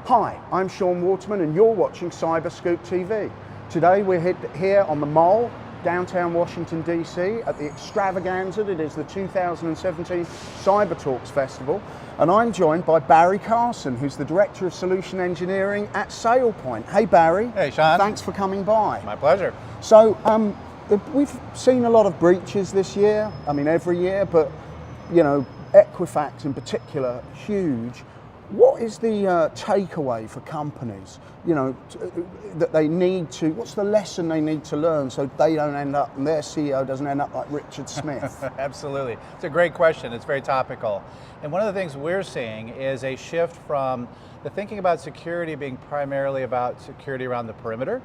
Hi, I'm Shaun Waterman and you're watching CyberScoop TV. Today we're here on the Mall, downtown Washington DC, at the extravaganza that is the 2017 CyberTalks Festival. And I'm joined by Barrie Carson, who's the Director of Solution Engineering at Sailpoint. Hey Barrie. Hey Shaun. Thanks for coming by. My pleasure. So we've seen a lot of breaches this year, I mean every year, but you know, Equifax in particular, huge. What is the takeaway for companies, you know, that they need to, what's the lesson they need to learn so they don't end up, and their CEO doesn't end up like Richard Smith? Absolutely. It's a great question. It's very topical. And one of the things we're seeing is a shift from the thinking about security being primarily about security around the perimeter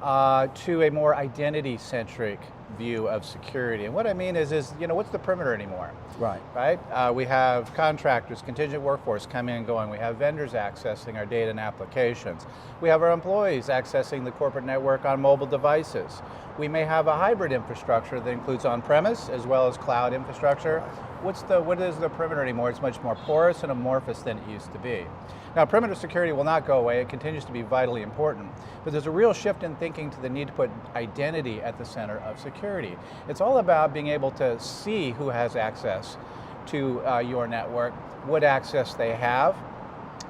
to a more identity-centric view of security. And what I mean is you know, what's the perimeter anymore? Right? We have contractors, contingent workforce coming and going. We have vendors accessing our data and applications. We have our employees accessing the corporate network on mobile devices. We may have a hybrid infrastructure that includes on-premise as well as cloud infrastructure. What is the perimeter anymore? It's much more porous and amorphous than it used to be. Now, perimeter security will not go away. It continues to be vitally important, but there's a real shift in thinking to the need to put identity at the center of security. It's all about being able to see who has access to your network, what access they have.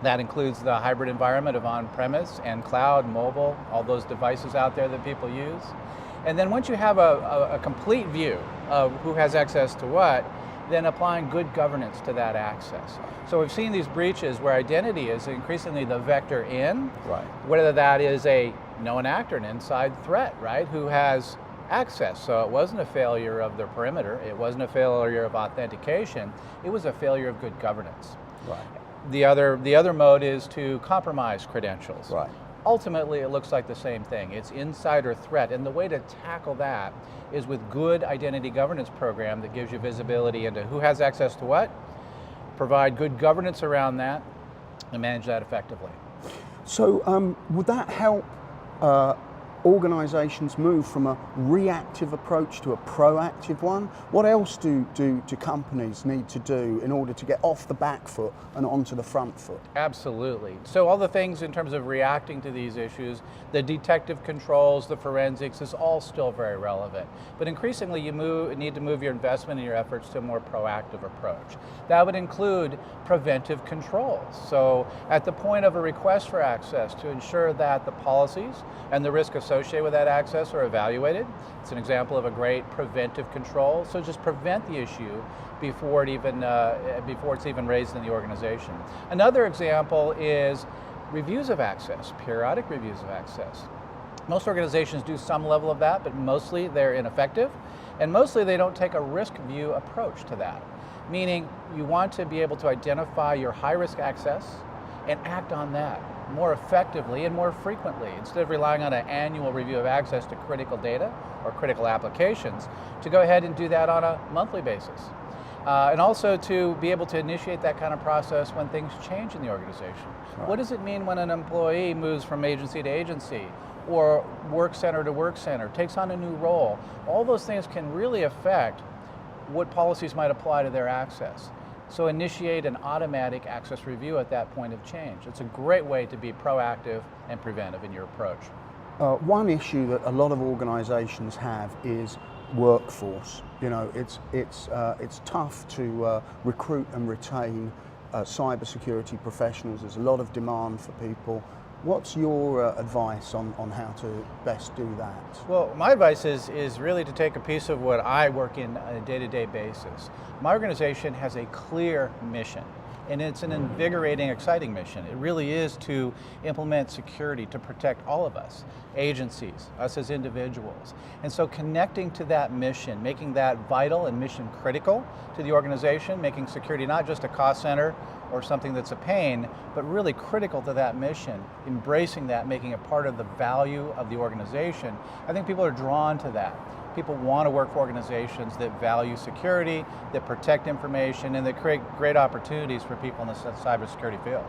That includes the hybrid environment of on-premise and cloud, mobile, all those devices out there that people use. And then once you have a complete view of who has access to what, then applying good governance to that access. So we've seen these breaches where identity is increasingly the vector in, whether that is a known actor, an inside threat, right, who has access. So it wasn't a failure of the perimeter, it wasn't a failure of authentication, it was a failure of good governance. The other mode is to compromise credentials. Ultimately, it looks like the same thing. It's insider threat, and the way to tackle that is with good identity governance program that gives you visibility into who has access to what, provide good governance around that, and manage that effectively. So would that help organizations move from a reactive approach to a proactive one? What else do companies need to do in order to get off the back foot and onto the front foot? Absolutely. So all the things in terms of reacting to these issues, the detective controls, the forensics is all still very relevant. But increasingly you need to move your investment and your efforts to a more proactive approach. That would include preventive controls. So at the point of a request for access, to ensure that the policies and the risk associated with that access are evaluated. It's an example of a great preventive control. So just prevent the issue before it's even raised in the organization. Another example is reviews of access, periodic reviews of access. Most organizations do some level of that, but mostly they're ineffective, and mostly they don't take a risk view approach to that. Meaning you want to be able to identify your high-risk access and act on that more effectively and more frequently, instead of relying on an annual review of access to critical data or critical applications, to go ahead and do that on a monthly basis. And also to be able to initiate that kind of process when things change in the organization. What does it mean when an employee moves from agency to agency, or work center to work center, takes on a new role? All those things can really affect what policies might apply to their access. So initiate an automatic access review at that point of change. It's a great way to be proactive and preventive in your approach. One issue that a lot of organizations have is workforce. You know, it's tough to recruit and retain cybersecurity professionals. There's a lot of demand for people. What's your advice on how to best do that? Well, my advice is really to take a piece of what I work in on a day-to-day basis. My organization has a clear mission, and it's an invigorating, exciting mission. It really is to implement security to protect all of us, agencies, us as individuals. And so connecting to that mission, making that vital and mission critical to the organization, making security not just a cost center or something that's a pain, but really critical to that mission, embracing that, making it part of the value of the organization. I think people are drawn to that. People want to work for organizations that value security, that protect information, and that create great opportunities for people in the cybersecurity field.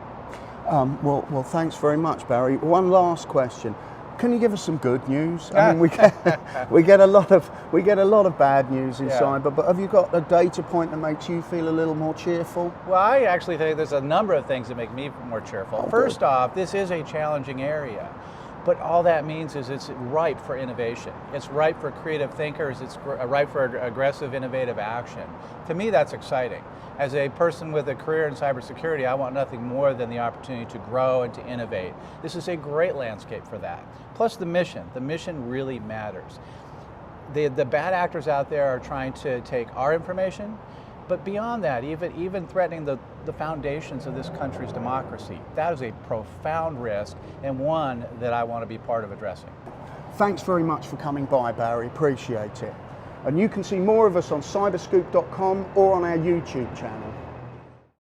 Well, thanks very much, Barrie. One last question. Can you give us some good news? I mean, we get a lot of bad news in cyber, but have you got a data point that makes you feel a little more cheerful? Well, I actually think there's a number of things that make me more cheerful. Oh, First good. off, this is a challenging area, but all that means is it's ripe for innovation. It's ripe for creative thinkers. It's ripe for aggressive, innovative action. To me, that's exciting. As a person with a career in cybersecurity, I want nothing more than the opportunity to grow and to innovate. This is a great landscape for that. Plus the mission really matters. The bad actors out there are trying to take our information, but beyond that, even threatening the foundations of this country's democracy. That is a profound risk, and one that I want to be part of addressing. Thanks very much for coming by, Barrie. Appreciate it. And you can see more of us on cyberscoop.com or on our YouTube channel.